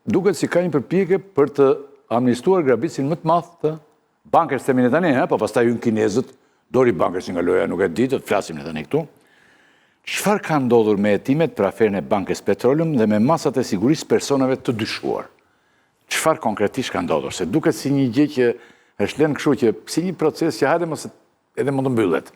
duket si ka një përpjekje për të amnistuar grabitësin më të madh të bankers të minë tani, po pastaj hyn kinezët, dori bankers nga loja, nuk e ditë, flasim ne tani këtu. Çfarë ka ndodhur me hetimet për aferën e Bankës Petroleum dhe me masat e sigurisë personave të dyshuar? Çfarë konkretisht ka ndodhur? Se duket si një gjë që është lënë kështu që si një proces që hajde mos edhe mund të mbyllet.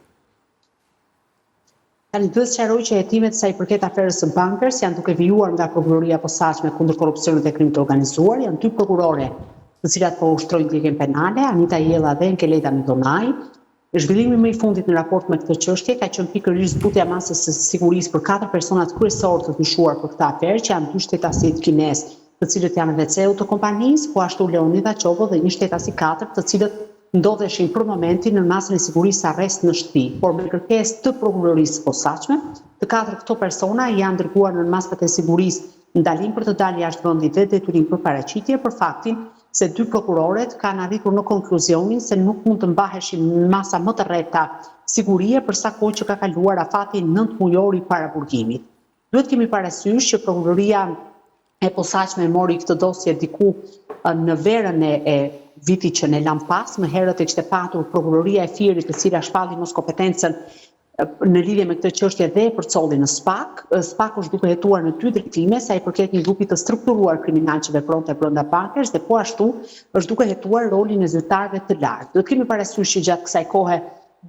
Tani duhet sqaroj që hetimet sa i përket aferës së Bankers janë duke vijuar nga prokuroria e posaçme kundër korrupsionit dhe krimit të organizuar, janë dy prokurore të cilat po ushtrojnë ndjekjen penale, Anita Jella dhe Enkeleta Midonaj. Zhvillimi më i fundit në raport me këtë çështje ka qenë pikërisht zbutja e masës së sigurisë për 4 personat kryesorë të dyshuar për këtë aferë, që janë 2 shtetasit kinez, të cilët janë dhe CEO të kompanisë, po ashtu Leonida Qobo dhe një shtetasi i 4, të cilët ndodheshin për momentin në masën e sigurisë arrest në shtëpi, por me kërkesë të prokurorisë së posaçme, të 4 këto persona janë dërguar në masat e sigurisë ndalim për të dalë jashtë vendit dhe detyrim për paraqitje për faktin se 2 prokuroret kanë arritur në konkluzionin se nuk mund të mbaheshin në masa më të rreta sigurie për sa kohë që ka kaluar afati 9 mujor i paraburgimit. Duhet kemi parasysh që prokuroria e posaçme mori këtë dosje diku në verën e vitit që ne lam pas, më herët e kishte patur prokuroria e Firit, e cila shpalli mos kompetencën në lidhje me këtë çështje dhe e përcolli në SPAK. SPAK është duke hetuar në 2 drejtime, sa i përket një grupi të strukturuar kriminal që vepronte brenda bankers, dhe po ashtu është duke hetuar rolin e zyrtarëve të lartë. Do të kemi parasysh që gjatë kësaj kohe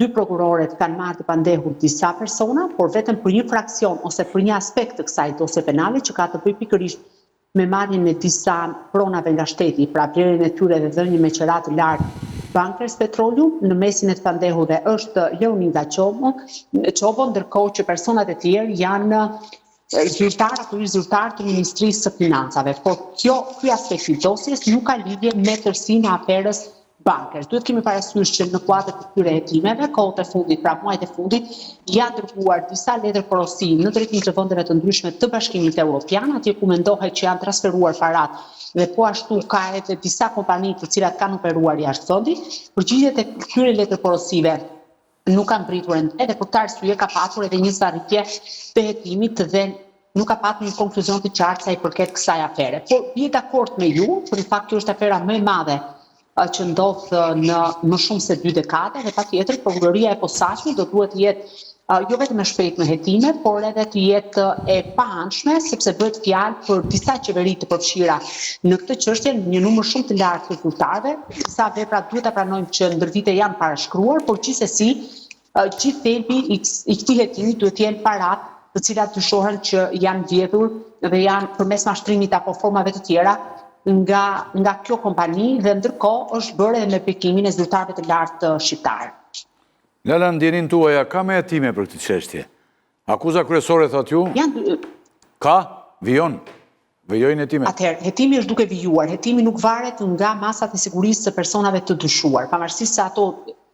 2 prokuroret kanë marrë të pandehur disa persona, por vetëm për një fraksion ose për një aspekt të kësaj dosje penale që ka të bëjë pikërisht me marrjen e disa pronave nga shteti, pra blerjen e tyre dhe dhënien me qira të lartë Bankers Petroleum. Në mesin e të pandehurve është Leonida Qobo, ndërkohë që personat e tjerë janë zyrtar apo zyrtar të Ministrisë së Financave. Por ky aspekt i dosjes nuk ka lidhje me tërësinë e aferës Bankers. Duhet kemi parasysh që në kuadër të këtyre hetimeve, kohët e fundit, pra muajt e fundit, janë dërguar disa letër porosie në drejtim të vendeve të ndryshme të Bashkimit Evropian, atje ku mendohet që janë transferuar parat, dhe po ashtu ka edhe disa kompani të cilat kanë operuar jashtë vendit. Përgjigjet e këtyre letër porosive nuk kanë pritur edhe për këtë arsye ka patur edhe një zvarritje të hetimit dhe nuk ka patur një konkluzion të qartë sa i përket kësaj afere. Por je dakord me ju, për fakt kjo është afera më e madhe që ndodh në më shumë se 2 dekade, dhe patjetër prokuroria e posaçme do duhet të jetë jo vetëm e shpejtë në hetime, por edhe të jetë e paanshme, sepse bëhet fjalë për disa qeveri të përfshira në këtë çështje, një numër shumë të lartë të zyrtarëve. Sa vepra duhet ta pranojmë që ndër vite janë parashkruar, por gjithsesi gjithë thelbi i këtij hetimi duhet të jenë parat të cilat dyshohen që janë vjedhur dhe janë përmes mashtrimit apo formave të tjera nga kjo kompani, dhe ndërkohë është bërë edhe me bekimin e zyrtarëve të lartë shqiptar. Lala, ndjenin tuaja, ka me hetime për këtë çështje? Akuza kryesore, thot ju? Ka? Vijojnë hetime? Atëherë, hetimi është duke vijuar. Hetimi nuk varet nga masat e sigurisë së personave të dyshuar, pavarësisht se ato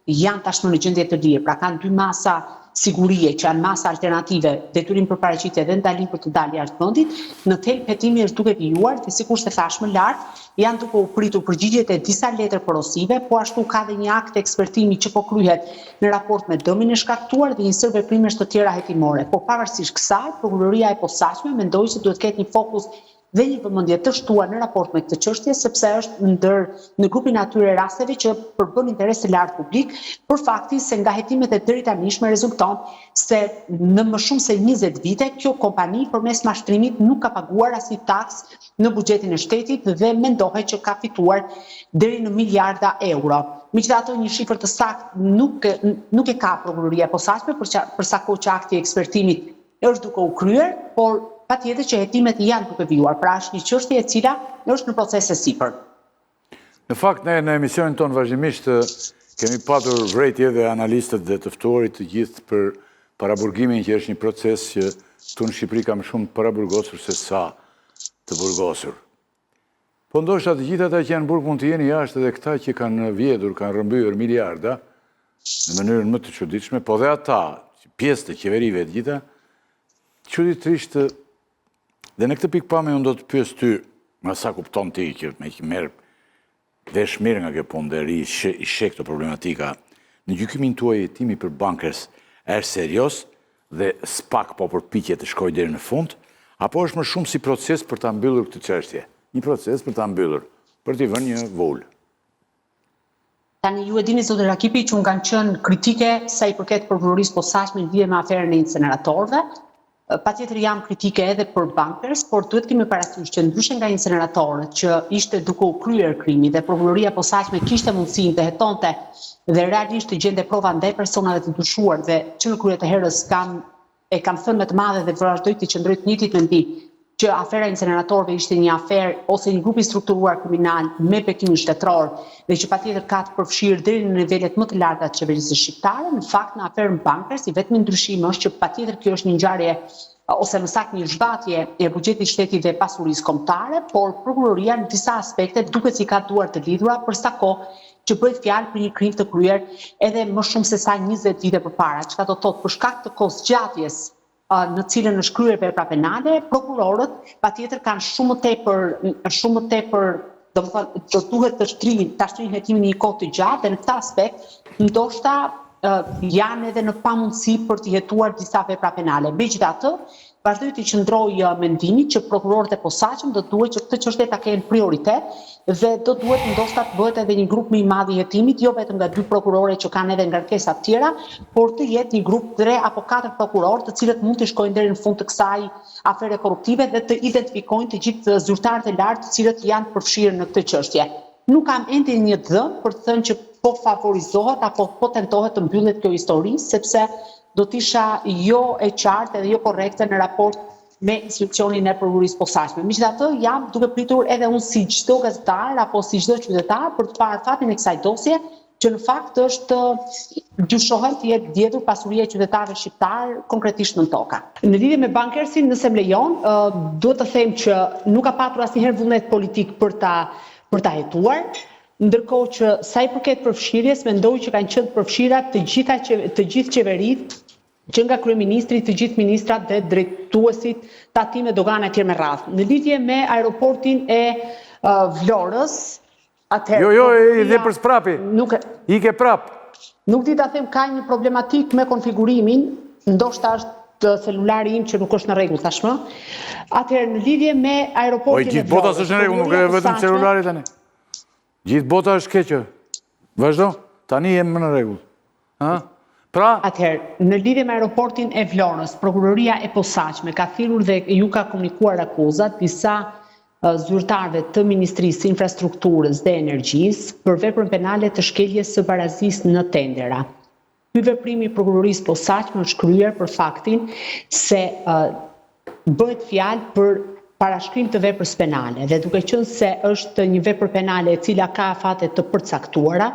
janë tashmë në gjendje të lirë, pra kanë 2 masa sigurie që janë masa alternative, detyrim për paraqitje dhe ndalim për të dalë jashtë vendit. Në thelb hetimi është duke vijuar dhe sikur se thash më lart, janë duke u pritur përgjigjet e disa letër porosive, po ashtu ka dhe një akt ekspertimi që po kryhet në raport me dëmin e shkaktuar dhe një sër veprimesh të tjera hetimore. Po pavarësisht kësaj, prokuroria e posaçme mendoi se duhet ketë një fokus dhe një vëmendje të shtuar në raport me këtë çështje, sepse është në grupin atyre rasteve që përbën interes të lartë publik, për faktin se nga hetimet e deri tanishme rezulton se në më shumë se 20 vite kjo kompani përmes mashtrimit nuk ka paguar asnjë taks në buxhetin e shtetit dhe mendohet që ka fituar deri në miliarda euro. Megjithatë, një shifër të saktë nuk e ka prokuroria e posaçme për sa kohë që akti i ekspertimit është duke u kryer, por patjetër që hetimet janë duke vijuar, pra është një çështje e cila është në proces e sipër. Në fakt, ne në emisionin tonë vazhdimisht kemi patur vërejtje dhe analistët dhe të ftuarit të gjithë për paraburgimin, që është një proces që këtu në Shqipëri ka më shumë të paraburgosur se sa të burgosur. Po ndoshta të gjithë ata që janë burg mund të jeni jashtë edhe këta që kanë vjedhur, kanë rrëmbyer miliarda në mënyrën më të çuditshme, po dhe ata, pjesë të qeverive të gjitha, çuditërisht. Dhe në këtë pikpamje unë do të pyes ty, nga sa kupton ti që me që merr vesh mirë nga kjo punë dhe i sheh këto problematika, në gjykimin tuaj hetimi për Bankers është serioz dhe SPAK po përpiqet të shkojë deri në fund, apo është më shumë si proces për ta mbyllur këtë çështje? një proces për ta mbyllur, për t'i vënë një volë. Tani ju e dini zotë Rakipi që unë kanë qenë kritike sa i përket prokurorisë posaçme lidhje me aferën e inceneratorëve. Patjetër jam kritike edhe për bankers, por duhet kemi parasysh që ndryshe nga inceneratorët që ishte duke u kryer krimi dhe prokuroria posaçme kishte mundësinë të hetonte dhe realisht të gjente prova ndaj personave të dyshuar dhe që në krye të herës kam thënë me të madhe dhe vazhdoj të qëndroj të njëjtit mendim që afera inceneratorëve ishte një aferë ose një grup i strukturuar kriminal me bekimin shtetëror dhe që patjetër ka të përfshirë deri në nivelet më të larta të qeverisë shqiptare. Në fakt, në aferën bankers, i vetmi ndryshim është që patjetër kjo është një ngjarje ose më saktë një zhvatje e buxhetit shtetit dhe pasurisë kombëtare, por prokuroria në disa aspekte duket si ka duar të lidhura për sa kohë që bëhet fjalë për një krim të kryer edhe më shumë se sa 20 vite përpara, çka do të thotë për shkak të kohës zgjatjes në cilën është kryer vepra penale, prokurorët patjetër kanë shumë më tepër, domethënë do duhet të shtrihen hetimin një kohë të gjatë dhe në këtë aspekt ndoshta janë edhe në pamundësi për të hetuar disa vepra penale. Megjithatë, vazhdoj të qëndroj mendimit që prokurorët e posaçëm do duhet që këtë çështje ta kenë prioritet dhe do duhet ndoshta të bëhet edhe një grup më i madh i hetimit, jo vetëm nga 2 prokurorë që kanë edhe ngarkesa të tjera, por të jetë një grup 3 apo 4 prokurorë të cilët mund të shkojnë deri në fund të kësaj afere korruptive dhe të identifikojnë të gjithë zyrtarët e lartë të cilët janë përfshirë në këtë çështje. Nuk kam ende një dhënë për të thënë që po favorizohet apo po tentohet të mbyllet kjo histori, sepse do të isha jo e qartë edhe jo korrekte në raport me institucionin e prokurorisë posaçme. Megjithatë, jam duke pritur edhe unë si çdo gazetar apo si çdo qytetar për të parë fatin e kësaj dosje, që në fakt është dyshohet të jetë djetur pasuria e qytetarëve shqiptar konkretisht në toka. Në lidhje me bankersin, nëse më lejon, duhet të them që nuk ka patur asnjëherë vullnet politik për ta hetuar. Ndërkohë që sa i përket përfshirjes, mendoj që kanë qenë përfshira të gjithë qeveritë, që nga kryeministri, të gjithë ministrat dhe drejtuesit tatime dogane etj me radhë. Në lidhje me aeroportin e Vlorës, atëherë Jo, i dhe për sprapi. I ke prap. Nuk di ta them, ka një problematik me konfigurimin, ndoshta është celulari im që nuk është në rregull tashmë. Atëherë në lidhje me aeroportin e Vlorës. Gjithë bota s'është në rregull, nuk e vetëm celulari tani. Gjithë bota është keqë. Vazhdo, tani jem në rregull. Atëherë, në lidhje me aeroportin e Vlorës, prokuroria e posaçme ka thirrur dhe ju ka komunikuar akuzat disa zyrtarëve të Ministrisë së Infrastrukturës dhe Energjisë për veprën penale të shkeljes së barazisë në tendera. Ky veprim i prokurorisë posaçme është kryer për faktin se bëhet fjalë për parashkrim të veprës penale dhe duke qenë se është një vepër penale e cila ka afate të përcaktuara,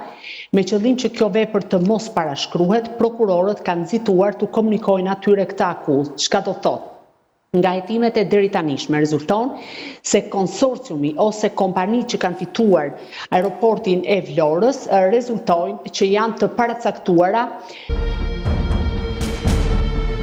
me qëllim që kjo vepër të mos parashkruhet, prokurorët kanë nxituar të komunikojnë atyre këtë akuzë. Çka do thotë? Nga hetimet e deritanishme rezulton se konsorciumi ose kompanitë që kanë fituar aeroportin e Vlorës rezultojnë që janë të paracaktuara